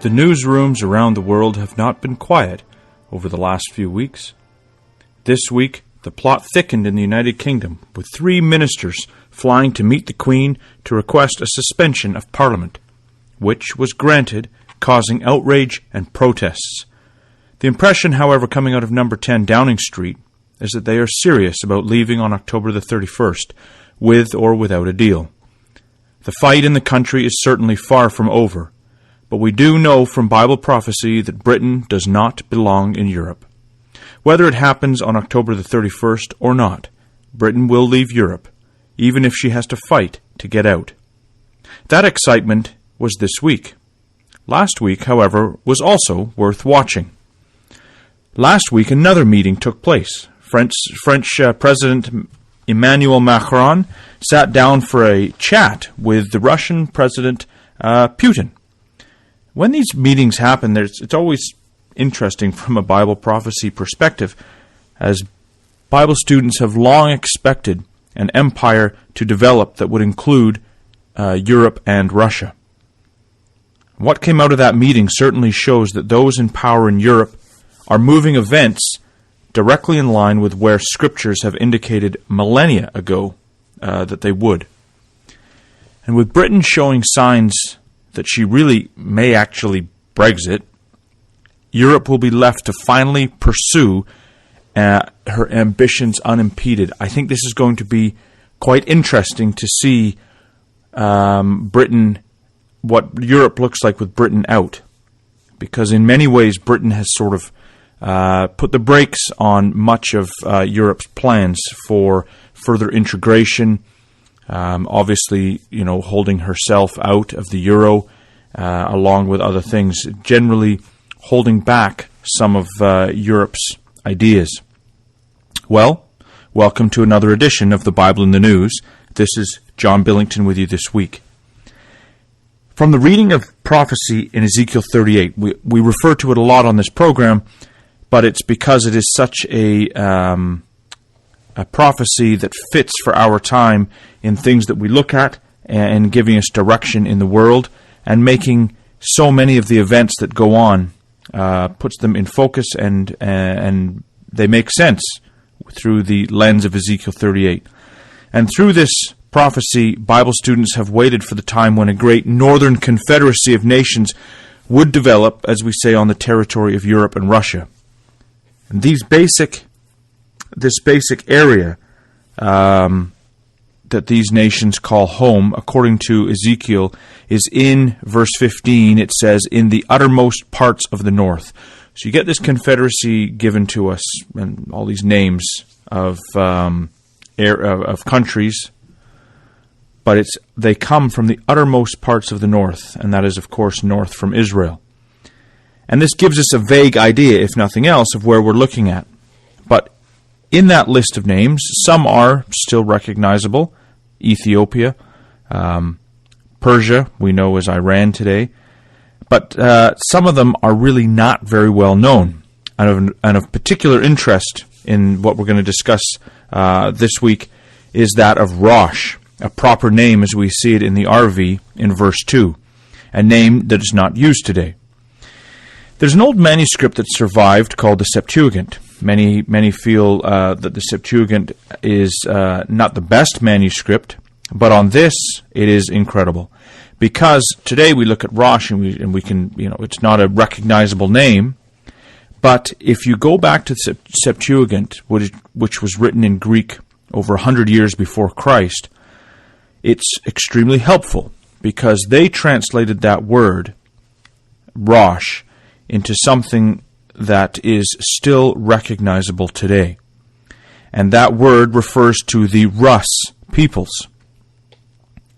The newsrooms around the world have not been quiet over the last few weeks. This week, the plot thickened in the United Kingdom, with 3 ministers flying to meet the Queen to request a suspension of Parliament, which was granted, causing outrage and protests. The impression, however, coming out of No.10 Downing Street is that they are serious about leaving on October the 31st, with or without a deal. The fight in the country is certainly far from over, but we do know from Bible prophecy that Britain does not belong in Europe. Whether it happens on October the 31st or not, Britain will leave Europe, even if she has to fight to get out. That excitement was this week. Last week, however, was also worth watching. Last week, another meeting took place. French President Emmanuel Macron sat down for a chat with the Russian President Putin. When these meetings happen, it's always interesting from a Bible prophecy perspective, as Bible students have long expected an empire to develop that would include Europe and Russia. What came out of that meeting certainly shows that those in power in Europe are moving events directly in line with where scriptures have indicated millennia ago that they would. And with Britain showing signs that she really may actually Brexit, Europe will be left to finally pursue her ambitions unimpeded. I think this is going to be quite interesting to see Britain, what Europe looks like with Britain out. Because in many ways, Britain has sort of put the brakes on much of Europe's plans for further integration. Obviously, holding herself out of the euro, along with other things, generally holding back some of Europe's ideas. Well, welcome to another edition of the Bible in the News. This is John Billington with you this week. From the reading of prophecy in Ezekiel 38, we refer to it a lot on this program, but it's because it is such a prophecy that fits for our time in things that we look at and giving us direction in the world and making so many of the events that go on, puts them in focus and they make sense through the lens of Ezekiel 38. And through this prophecy, Bible students have waited for the time when a great northern confederacy of nations would develop, as we say, on the territory of Europe and Russia. And this basic area that these nations call home, according to Ezekiel, is in verse 15. It says, in the uttermost parts of the north. So you get this confederacy given to us, and all these names of countries, but they come from the uttermost parts of the north, and that is, of course, north from Israel. And this gives us a vague idea, if nothing else, of where we're looking at. But in that list of names, some are still recognizable. Ethiopia, Persia, we know as Iran today. But some of them are really not very well known. And of particular interest in what we're going to discuss this week is that of Rosh, a proper name as we see it in the RV in verse 2, a name that is not used today. There's an old manuscript that survived called the Septuagint. Many feel that the Septuagint is not the best manuscript, but on this it is incredible. Because today we look at Rosh and we can, it's not a recognizable name, but if you go back to the Septuagint, which was written in Greek over 100 years before Christ, it's extremely helpful because they translated that word, Rosh, into something that is still recognizable today. And that word refers to the Rus peoples.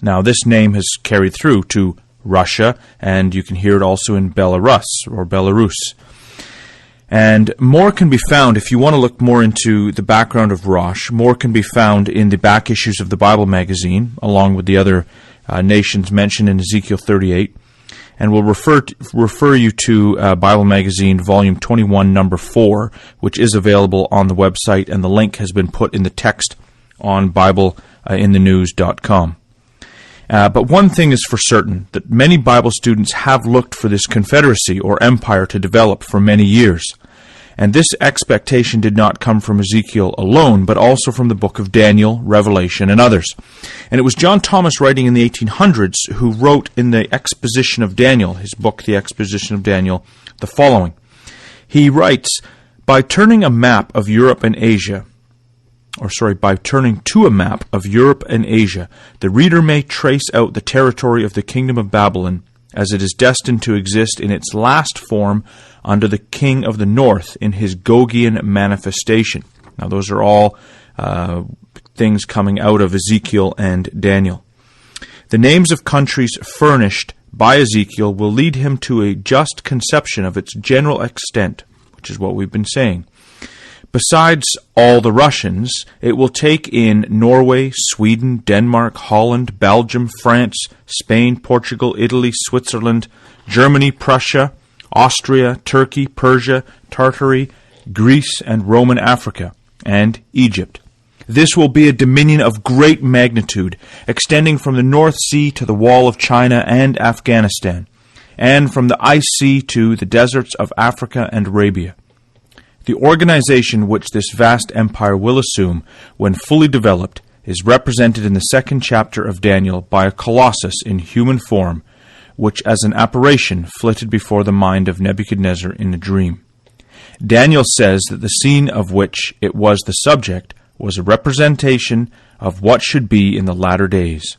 Now, this name has carried through to Russia, and you can hear it also in Belarus or Belarus. And more can be found, if you want to look more into the background of Rosh, more can be found in the back issues of the Bible magazine, along with the other nations mentioned in Ezekiel 38. And we'll refer you to Bible Magazine, Volume 21, Number 4, which is available on the website, and the link has been put in the text on BibleInTheNews.com. But one thing is for certain, that many Bible students have looked for this confederacy or empire to develop for many years. And this expectation did not come from Ezekiel alone, but also from the book of Daniel, Revelation, and others. And it was John Thomas, writing in the 1800s, who wrote in the Exposition of Daniel, his book, The Exposition of Daniel, the following. He writes, by turning to a map of Europe and Asia, the reader may trace out the territory of the kingdom of Babylon as it is destined to exist in its last form under the king of the north in his Gogian manifestation. Now those are all things coming out of Ezekiel and Daniel. The names of countries furnished by Ezekiel will lead him to a just conception of its general extent, which is what we've been saying. Besides all the Russians, it will take in Norway, Sweden, Denmark, Holland, Belgium, France, Spain, Portugal, Italy, Switzerland, Germany, Prussia, Austria, Turkey, Persia, Tartary, Greece, and Roman Africa, and Egypt. This will be a dominion of great magnitude, extending from the North Sea to the wall of China and Afghanistan, and from the Ice Sea to the deserts of Africa and Arabia. The organization which this vast empire will assume, when fully developed, is represented in the second chapter of Daniel by a colossus in human form, which as an apparition flitted before the mind of Nebuchadnezzar in a dream. Daniel says that the scene of which it was the subject was a representation of what should be in the latter days.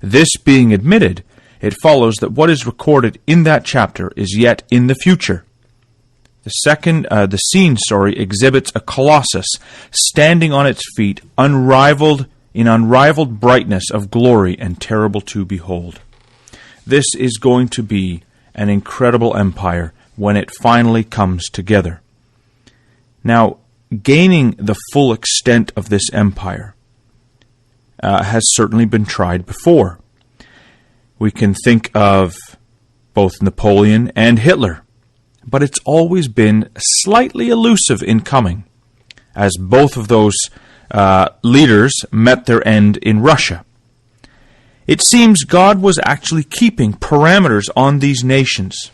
This being admitted, it follows that what is recorded in that chapter is yet in the future. The scene exhibits a colossus standing on its feet, unrivaled brightness of glory and terrible to behold. This is going to be an incredible empire when it finally comes together. Now, gaining the full extent of this empire has certainly been tried before. We can think of both Napoleon and Hitler. But it's always been slightly elusive in coming, as both of those leaders met their end in Russia. It seems God was actually keeping parameters on these nations.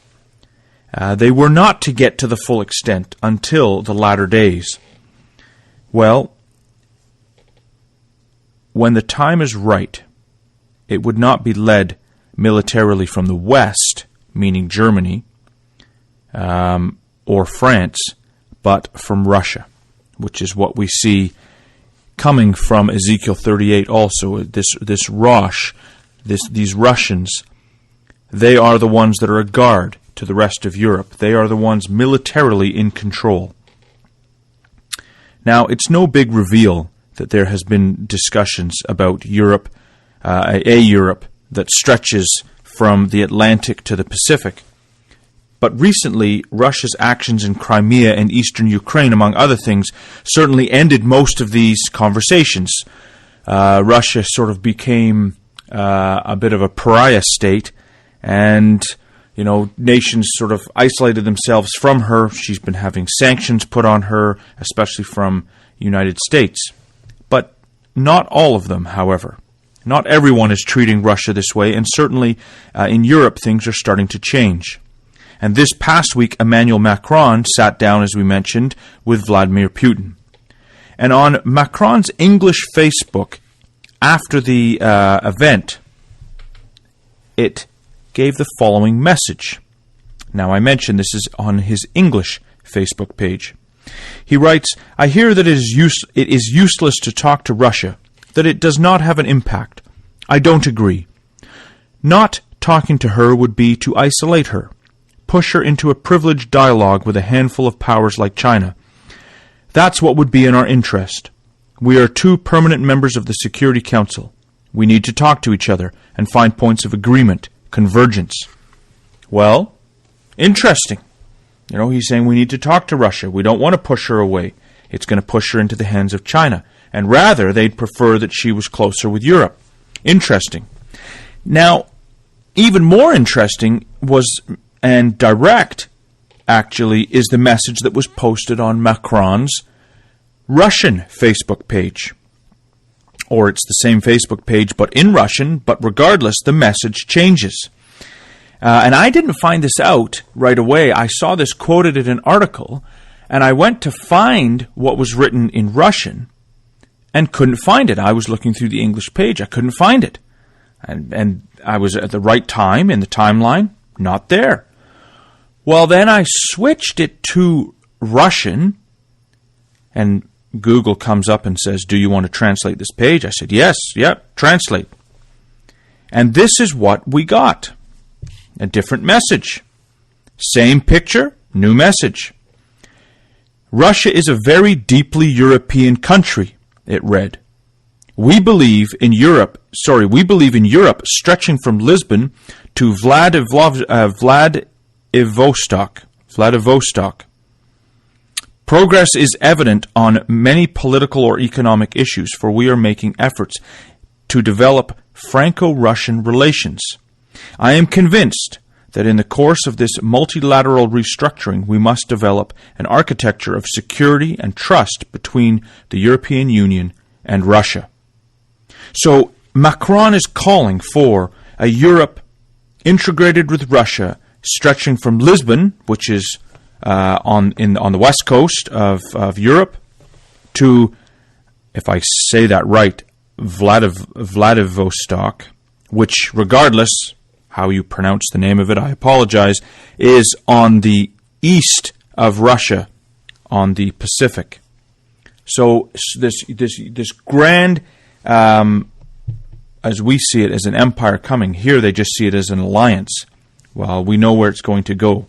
They were not to get to the full extent until the latter days. Well, when the time is right, it would not be led militarily from the West, meaning Germany, or France, but from Russia, which is what we see coming from Ezekiel 38 also. This Rosh, these Russians, they are the ones that are a guard to the rest of Europe. They are the ones militarily in control. Now, it's no big reveal that there has been discussions about Europe, a Europe that stretches from the Atlantic to the Pacific. But recently, Russia's actions in Crimea and eastern Ukraine, among other things, certainly ended most of these conversations. Russia sort of became a bit of a pariah state, and nations sort of isolated themselves from her. She's been having sanctions put on her, especially from the United States. But not all of them, however. Not everyone is treating Russia this way, and certainly in Europe things are starting to change. And this past week, Emmanuel Macron sat down, as we mentioned, with Vladimir Putin. And on Macron's English Facebook, after the event, it gave the following message. Now, I mentioned this is on his English Facebook page. He writes, I hear that it is useless to talk to Russia, that it does not have an impact. I don't agree. Not talking to her would be to isolate her, push her into a privileged dialogue with a handful of powers like China. That's what would be in our interest. We are two permanent members of the Security Council. We need to talk to each other and find points of agreement, convergence. Well, interesting. He's saying we need to talk to Russia. We don't want to push her away. It's going to push her into the hands of China. And rather, they'd prefer that she was closer with Europe. Interesting. Now, even more interesting was, and direct, actually, is the message that was posted on Macron's Russian Facebook page. or it's the same Facebook page but in Russian, but regardless, the message changes. And I didn't find this out right away. I saw this quoted in an article, and I went to find what was written in Russian and couldn't find it. I was looking through the English page. I couldn't find it. And I was at the right time in the timeline, not there. Well, then I switched it to Russian, and Google comes up and says, do you want to translate this page? I said, yes, translate. And this is what we got. A different message. Same picture, new message. Russia is a very deeply European country, it read. We believe in Europe stretching from Lisbon to Vladivostok. Progress is evident on many political or economic issues, for we are making efforts to develop Franco-Russian relations. I am convinced that in the course of this multilateral restructuring, we must develop an architecture of security and trust between the European Union and Russia. So Macron is calling for a Europe integrated with Russia, stretching from Lisbon, which is on the west coast of Europe, to, if I say that right, Vladivostok, which, regardless how you pronounce the name of it, I apologize, is on the east of Russia, on the Pacific. So this grand, as we see it, as an empire coming. Here they just see it as an alliance. Well, we know where it's going to go.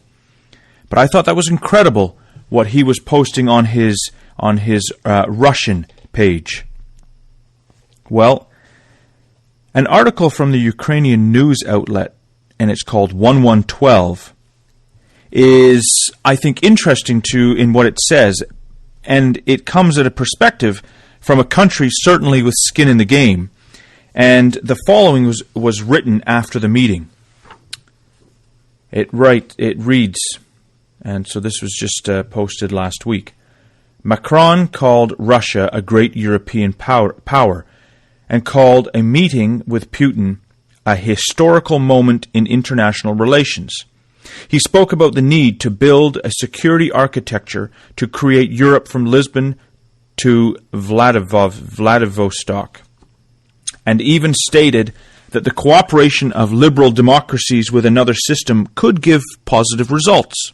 But I thought that was incredible what he was posting on his Russian page. Well, an article from the Ukrainian news outlet, and it's called 1112, is, I think, interesting in what it says, and it comes at a perspective from a country certainly with skin in the game. And the following was written after the meeting. It reads, and so this was just posted last week. Macron called Russia a great European power and called a meeting with Putin a historical moment in international relations. He spoke about the need to build a security architecture to create Europe from Lisbon to Vladivostok, and even stated that the cooperation of liberal democracies with another system could give positive results.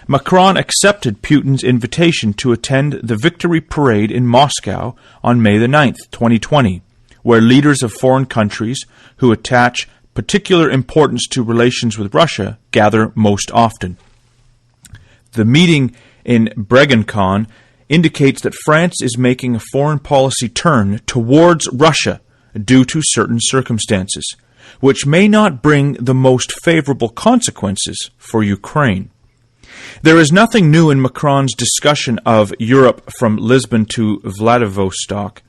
Macron accepted Putin's invitation to attend the Victory Parade in Moscow on May the 9th, 2020, where leaders of foreign countries who attach particular importance to relations with Russia gather most often. The meeting in Bregençon indicates that France is making a foreign policy turn towards Russia due to certain circumstances, which may not bring the most favorable consequences for Ukraine. There is nothing new in Macron's discussion of Europe from Lisbon to Vladivostok.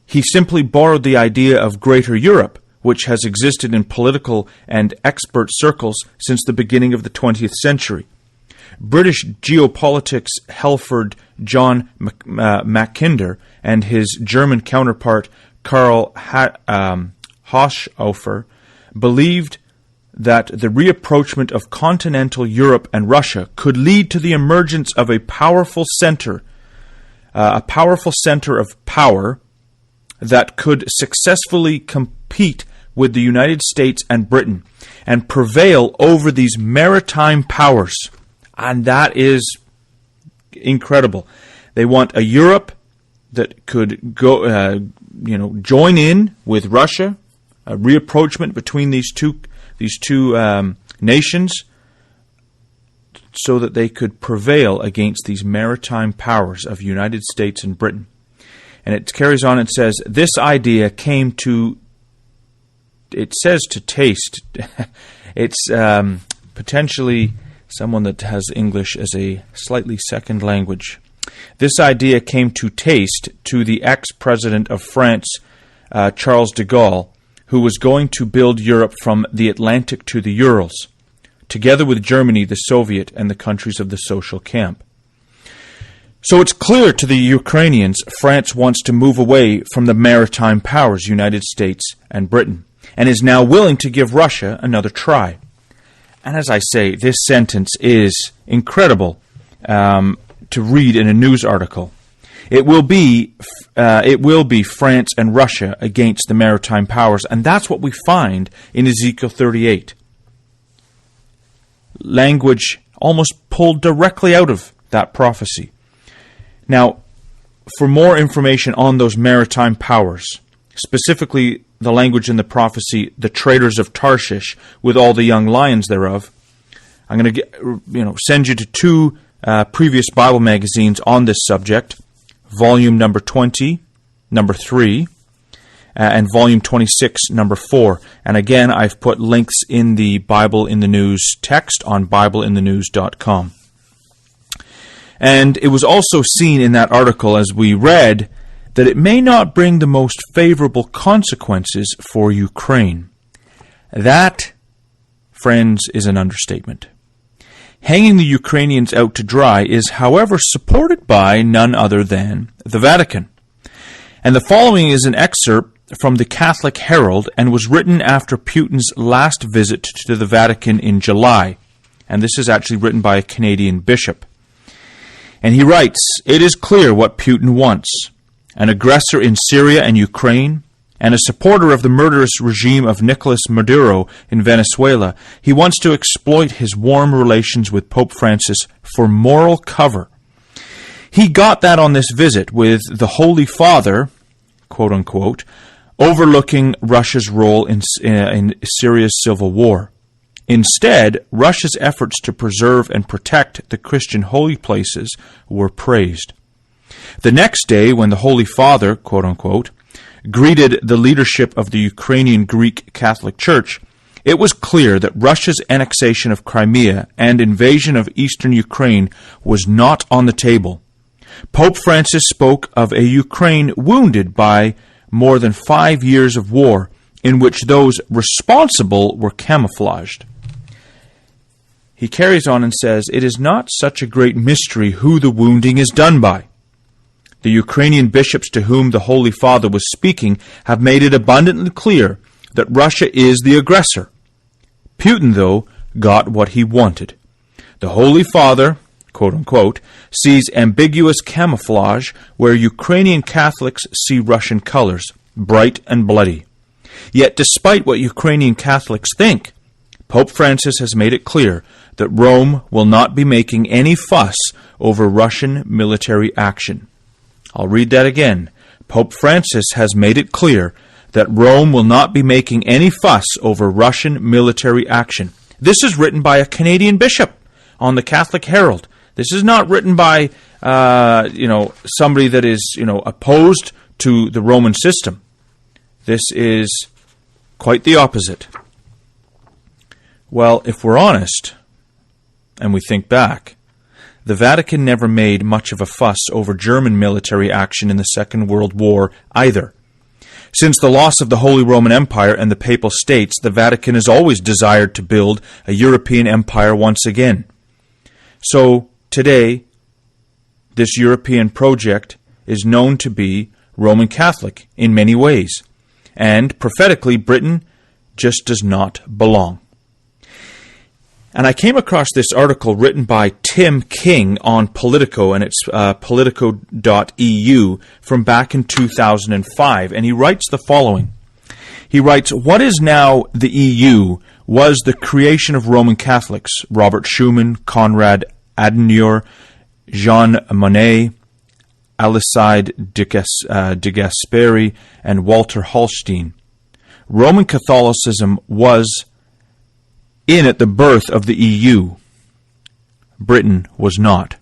He simply borrowed the idea of Greater Europe, which has existed in political and expert circles since the beginning of the 20th century. British geopolitics Helford John Mackinder and his German counterpart Karl Hochhofer believed that the reapproachment of continental Europe and Russia could lead to the emergence of a powerful center of power that could successfully compete with the United States and Britain and prevail over these maritime powers. And that is incredible. They want a Europe that could go, join in with Russia, a reapproachment between these two nations, so that they could prevail against these maritime powers of United States and Britain. And it carries on and says, this idea came to, it says to taste. It's potentially someone that has English as a slightly second language. This idea came to taste to the ex-president of France, Charles de Gaulle, who was going to build Europe from the Atlantic to the Urals, together with Germany, the Soviet, and the countries of the social camp. So it's clear to the Ukrainians France wants to move away from the maritime powers, United States and Britain, and is now willing to give Russia another try. And as I say, this sentence is incredible to read in a news article. It will be France and Russia against the maritime powers, and that's what we find in Ezekiel 38. Language almost pulled directly out of that prophecy. Now, for more information on those maritime powers, specifically the language in the prophecy, the traders of Tarshish with all the young lions thereof, I'm going to send you to two previous Bible magazines on this subject, volume number 20, number 3, and volume 26, number 4. And again, I've put links in the Bible in the News text on BibleInTheNews.com. And it was also seen in that article, as we read, that it may not bring the most favorable consequences for Ukraine. That, friends, is an understatement. Hanging the Ukrainians out to dry is, however, supported by none other than the Vatican. And the following is an excerpt from the Catholic Herald and was written after Putin's last visit to the Vatican in July. And this is actually written by a Canadian bishop. And he writes, "It is clear what Putin wants. An aggressor in Syria and Ukraine, and a supporter of the murderous regime of Nicolas Maduro in Venezuela, he wants to exploit his warm relations with Pope Francis for moral cover. He got that on this visit with the Holy Father, quote-unquote, overlooking Russia's role in Syria's civil war. Instead, Russia's efforts to preserve and protect the Christian holy places were praised. The next day, when the Holy Father, quote-unquote, greeted the leadership of the Ukrainian Greek Catholic Church, it was clear that Russia's annexation of Crimea and invasion of eastern Ukraine was not on the table. Pope Francis spoke of a Ukraine wounded by more than 5 years of war, in which those responsible were camouflaged." He carries on and says, "It is not such a great mystery who the wounding is done by. The Ukrainian bishops to whom the Holy Father was speaking have made it abundantly clear that Russia is the aggressor. Putin, though, got what he wanted. The Holy Father, quote-unquote, sees ambiguous camouflage where Ukrainian Catholics see Russian colors, bright and bloody. Yet despite what Ukrainian Catholics think, Pope Francis has made it clear that Rome will not be making any fuss over Russian military action." I'll read that again. Pope Francis has made it clear that Rome will not be making any fuss over Russian military action. This is written by a Canadian bishop on the Catholic Herald. This is not written by somebody that is opposed to the Roman system. This is quite the opposite. Well, if we're honest, and we think back, the Vatican never made much of a fuss over German military action in the Second World War either. Since the loss of the Holy Roman Empire and the Papal States, the Vatican has always desired to build a European empire once again. So, today, this European project is known to be Roman Catholic in many ways, and prophetically, Britain just does not belong. And I came across this article written by Tim King on Politico, and it's politico.eu from back in 2005, and he writes the following. He writes, "What is now the EU was the creation of Roman Catholics, Robert Schumann, Konrad Adenauer, Jean Monnet, Alcide de Gasperi, and Walter Hallstein. Roman Catholicism was in at the birth of the EU. Britain was not."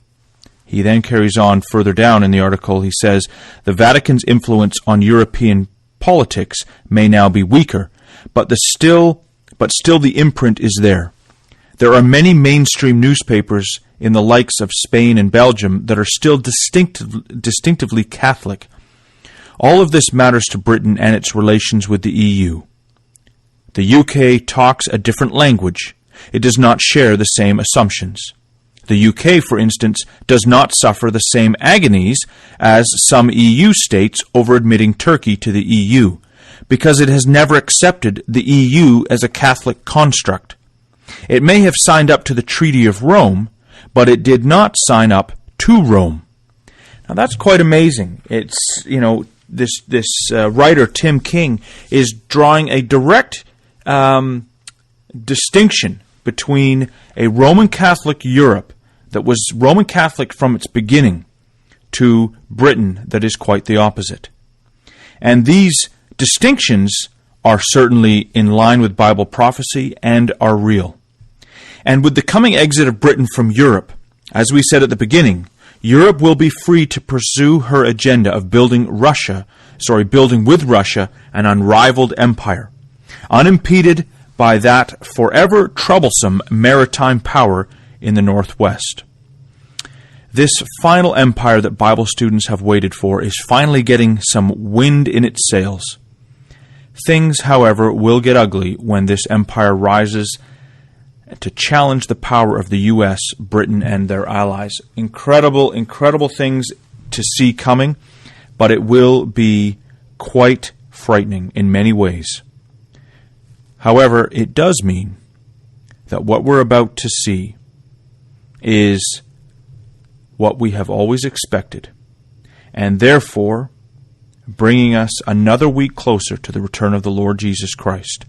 He then carries on further down in the article. He says, "The Vatican's influence on European politics may now be weaker, but still the imprint is there. There are many mainstream newspapers in the likes of Spain and Belgium that are still distinctively Catholic. All of this matters to Britain and its relations with the EU. The UK talks a different language. It does not share the same assumptions. The UK, for instance, does not suffer the same agonies as some EU states over admitting Turkey to the EU, because it has never accepted the EU as a Catholic construct. It may have signed up to the Treaty of Rome, but it did not sign up to Rome. Now that's quite amazing. It's, this writer, Tim King, is drawing a direct distinction between a Roman Catholic Europe that was Roman Catholic from its beginning to Britain that is quite the opposite. And these distinctions are certainly in line with Bible prophecy and are real. And with the coming exit of Britain from Europe, as we said at the beginning, Europe will be free to pursue her agenda of building with Russia an unrivaled empire, unimpeded by that forever troublesome maritime power in the Northwest. This final empire that Bible students have waited for is finally getting some wind in its sails. Things, however, will get ugly when this empire rises to challenge the power of the U.S., Britain, and their allies. Incredible, incredible things to see coming, but it will be quite frightening in many ways. However, it does mean that what we're about to see is what we have always expected, and therefore bringing us another week closer to the return of the Lord Jesus Christ,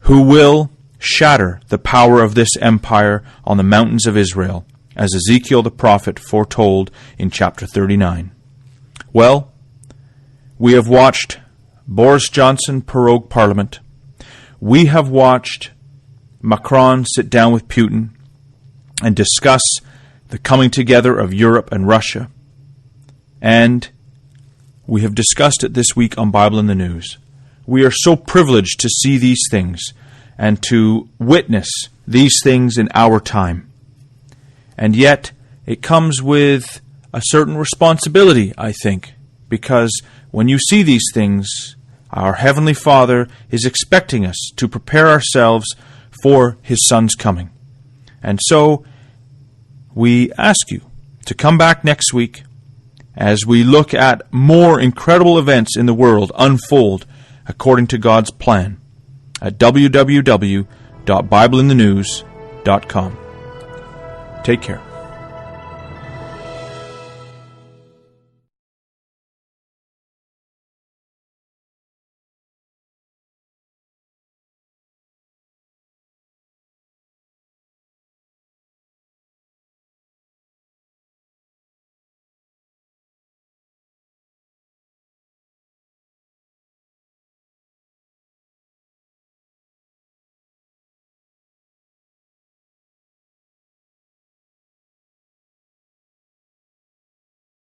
who will shatter the power of this empire on the mountains of Israel, as Ezekiel the prophet foretold in chapter 39. Well, we have watched Boris Johnson prorogue Parliament. We have watched Macron sit down with Putin and discuss the coming together of Europe and Russia. And we have discussed it this week on Bible in the News. We are so privileged to see these things and to witness these things in our time. And yet, it comes with a certain responsibility, I think, because when you see these things, our Heavenly Father is expecting us to prepare ourselves for His Son's coming. And so, we ask you to come back next week as we look at more incredible events in the world unfold according to God's plan at www.bibleinthenews.com. Take care.